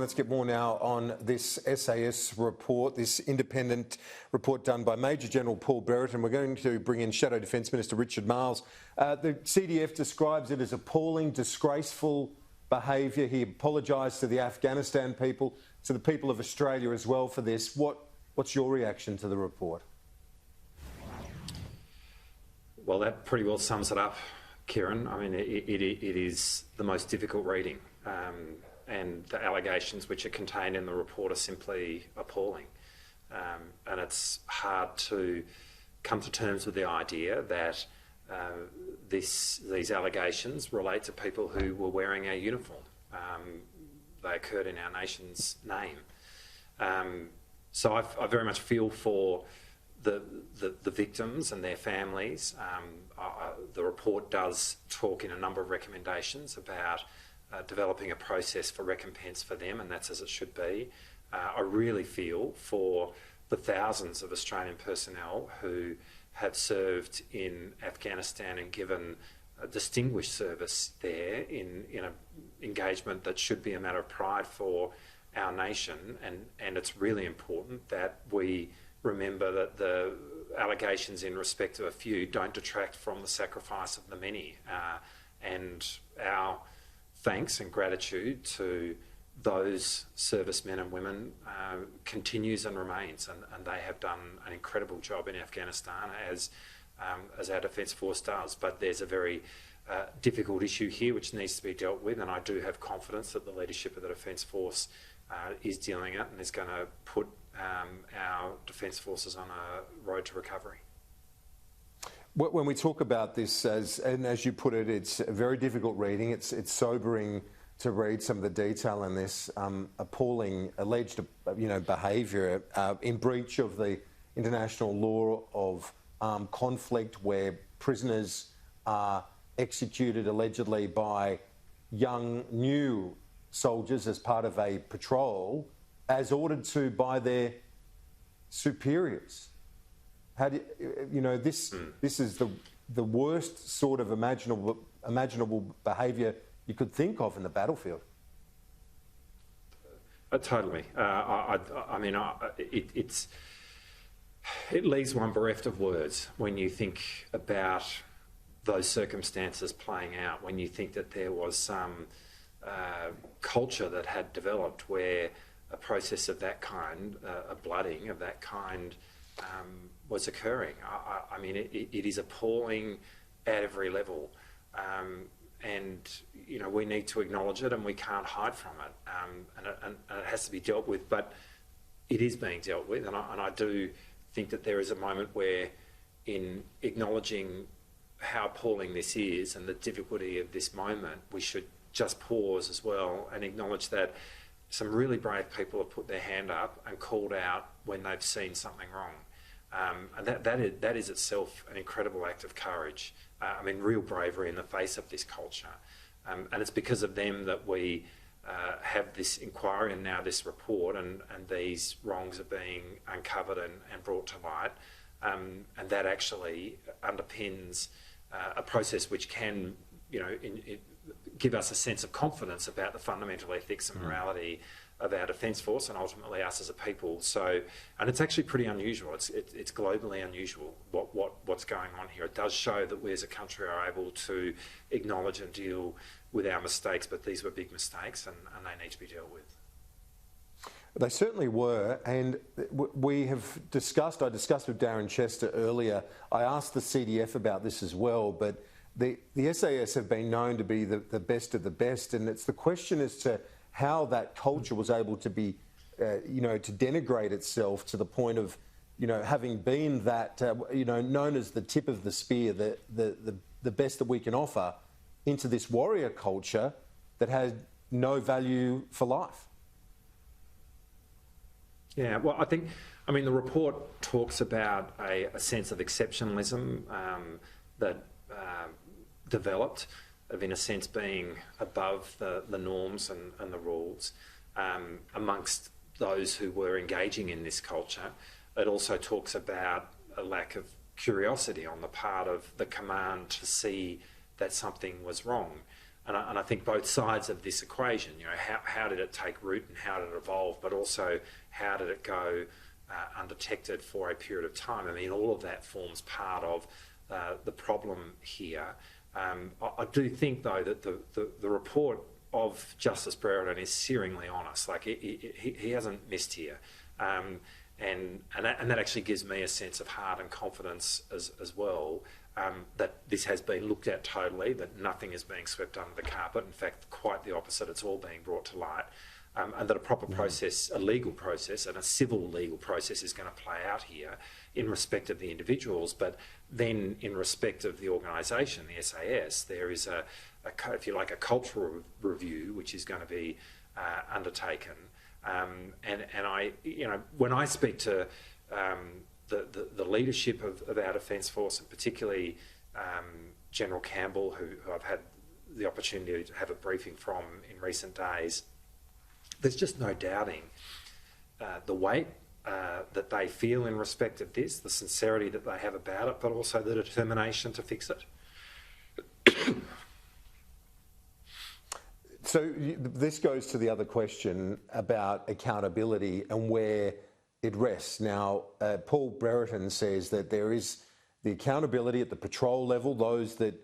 Let's get more now on this SAS report, this independent report done by Major General Paul Berrett, and we're going to bring in Shadow Defence Minister Richard Marles. The CDF describes it as appalling, disgraceful behaviour. He apologised to the Afghanistan people, to the people of Australia as well for this. What's your reaction to the report? Well, that pretty well sums it up, Kieran. I mean, it is the most difficult reading. And the allegations which are contained in the report are simply appalling. And it's hard to come to terms with the idea that these allegations relate to people who were wearing our uniform. They occurred in our nation's name. So I very much feel for the victims and their families. The report does talk in a number of recommendations about developing a process for recompense for them, and that's as it should be. I really feel for the thousands of Australian personnel who have served in Afghanistan and given a distinguished service there in an engagement that should be a matter of pride for our nation, and it's really important that we remember that the allegations in respect of a few don't detract from the sacrifice of the many, and our thanks and gratitude to those servicemen and women continues and remains, and they have done an incredible job in Afghanistan as our Defence Force does. But there's a very difficult issue here which needs to be dealt with, and I do have confidence that the leadership of the Defence Force is dealing it and is going to put our Defence Forces on a road to recovery. When we talk about this, as you put it, it's a very difficult reading. It's sobering to read some of the detail in this appalling alleged, behaviour in breach of the international law of armed conflict, where prisoners are executed allegedly by young new soldiers as part of a patrol, as ordered to by their superiors. How do this is the worst sort of imaginable behaviour you could think of in the battlefield. Totally. It leaves one bereft of words when you think about those circumstances playing out, when you think that there was some culture that had developed where a process of that kind, a blooding of that kind, was occurring. It is appalling at every level, and we need to acknowledge it, and we can't hide from it, and it has to be dealt with. But it is being dealt with, and I do think that there is a moment where, in acknowledging how appalling this is and the difficulty of this moment, we should just pause as well and acknowledge that some really brave people have put their hand up and called out when they've seen something wrong. And that is itself an incredible act of courage. Real bravery in the face of this culture. And it's because of them that we have this inquiry and now this report, and these wrongs are being uncovered and brought to light. And that actually underpins a process which can, give us a sense of confidence about the fundamental ethics and morality of our Defence Force and ultimately us as a people. So, and it's actually pretty unusual. It's globally unusual what's going on here. It does show that we as a country are able to acknowledge and deal with our mistakes, but these were big mistakes, and they need to be dealt with. They certainly were, and we have discussed, I discussed with Darren Chester earlier, I asked the CDF about this as well, but the SAS have been known to be the best of the best, and it's the question as to how that culture was able to be, to denigrate itself to the point of, having been that, known as the tip of the spear, the best that we can offer, into this warrior culture that had no value for life. Yeah, well, the report talks about a sense of exceptionalism that developed, of in a sense being above the norms and the rules amongst those who were engaging in this culture. It also talks about a lack of curiosity on the part of the command to see that something was wrong. And I think both sides of this equation, how did it take root and how did it evolve, but also how did it go undetected for a period of time? I mean, all of that forms part of the problem here. I do think, though, that the report of Justice Brereton is searingly honest. Like, he hasn't missed here. And that actually gives me a sense of heart and confidence as well, that this has been looked at totally, that nothing is being swept under the carpet. In fact, quite the opposite, it's all being brought to light. And that a proper process, a legal process and a civil legal process is going to play out here in respect of the individuals, but then in respect of the organisation, the SAS, there is if you like, a cultural review which is going to be undertaken. And I, when I speak to the leadership of our Defence Force, and particularly General Campbell, who I've had the opportunity to have a briefing from in recent days, there's just no doubting the weight that they feel in respect of this, the sincerity that they have about it, but also the determination to fix it. So this goes to the other question about accountability and where it rests. Now, Paul Brereton says that there is the accountability at the patrol level, those that,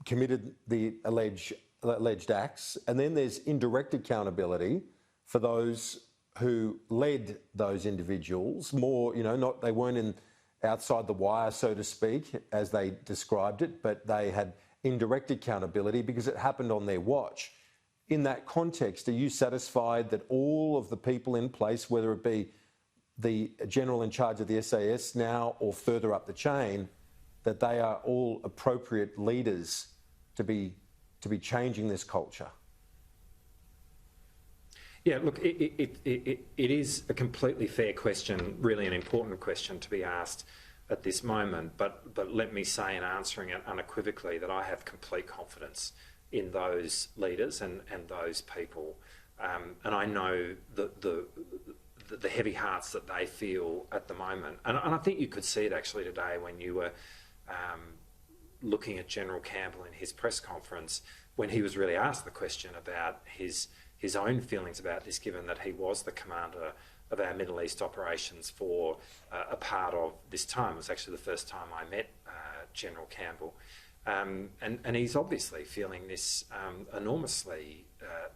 committed the alleged acts, and then there's indirect accountability for those who led those individuals. More, they weren't outside the wire, so to speak, as they described it, but they had indirect accountability because it happened on their watch. In that context, are you satisfied that all of the people in place, whether it be the general in charge of the SAS now or further up the chain, that they are all appropriate leaders to be changing this culture? Yeah, look, it is a completely fair question, really an important question to be asked at this moment, but let me say in answering it unequivocally that I have complete confidence in those leaders and those people, and I know the heavy hearts that they feel at the moment, and I think you could see it actually today when you were looking at General Campbell in his press conference, when he was really asked the question about his own feelings about this, given that he was the commander of our Middle East operations for a part of this time. It was actually the first time I met General Campbell. And he's obviously feeling this enormously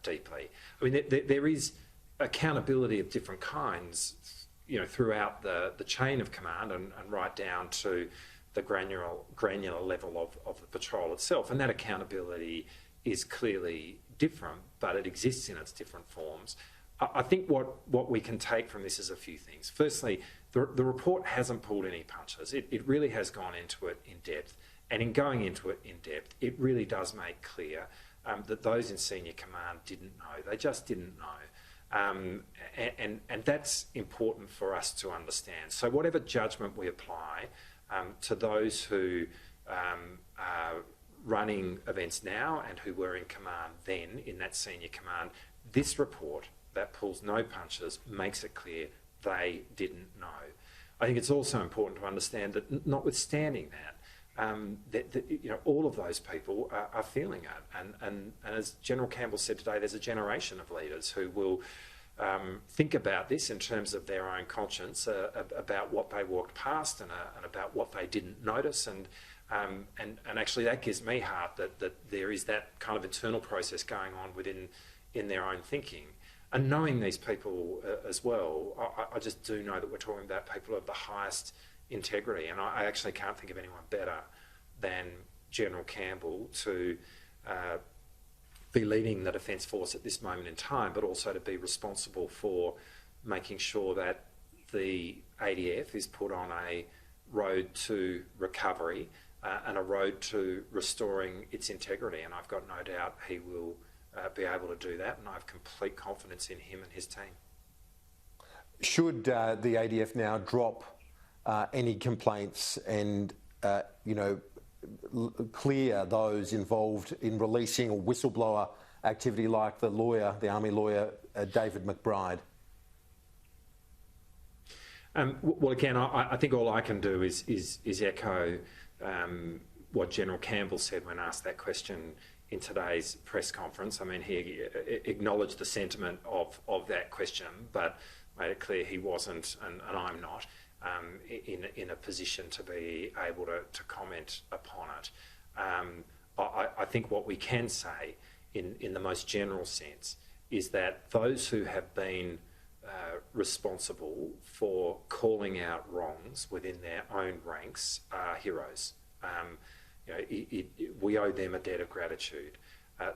deeply. I mean, there is accountability of different kinds, throughout the chain of command and right down to the granular level of the patrol itself. And that accountability is clearly different, but it exists in its different forms. I think what we can take from this is a few things. Firstly, the report hasn't pulled any punches. It really has gone into it in depth. And in going into it in depth, it really does make clear that those in senior command didn't know. They just didn't know. And that's important for us to understand. So whatever judgment we apply to those who are running events now and who were in command then, in that senior command, this report that pulls no punches makes it clear they didn't know. I think it's also important to understand that notwithstanding that, all of those people are feeling it. And as General Campbell said today, there's a generation of leaders who will think about this in terms of their own conscience, about what they walked past and about what they didn't notice. And actually that gives me heart that there is that kind of internal process going on in their own thinking. And knowing these people as well, I just do know that we're talking about people of the highest integrity, and I actually can't think of anyone better than General Campbell to be leading the Defence Force at this moment in time, but also to be responsible for making sure that the ADF is put on a road to recovery and a road to restoring its integrity. And I've got no doubt he will be able to do that, and I have complete confidence in him and his team. Should the ADF now drop any complaints and, clear those involved in releasing a whistleblower activity like the Army lawyer, David McBride? Well, again, I think all I can do is echo what General Campbell said when asked that question in today's press conference. I mean, he acknowledged the sentiment of that question, but made it clear he wasn't, and I'm not, in a position to be able to comment upon it. I think what we can say in the most general sense is that those who have been responsible for calling out wrongs within their own ranks are heroes. We owe them a debt of gratitude.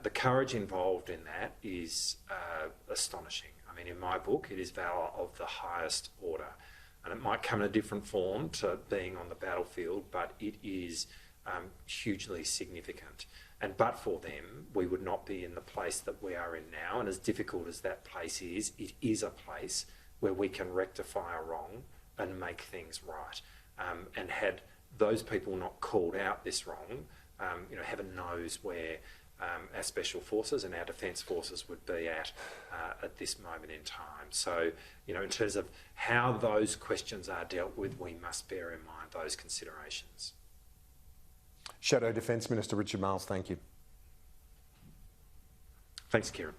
The courage involved in that is astonishing. I mean, in my book, it is valour of the highest order. And it might come in a different form to being on the battlefield, but it is hugely significant. And but for them, we would not be in the place that we are in now. And as difficult as that place is, it is a place where we can rectify a wrong and make things right. And had those people not called out this wrong, heaven knows where our special forces and our defence forces would be at this moment in time. So, in terms of how those questions are dealt with, we must bear in mind those considerations. Shadow Defence Minister Richard Marles, thank you. Thanks, Kieran.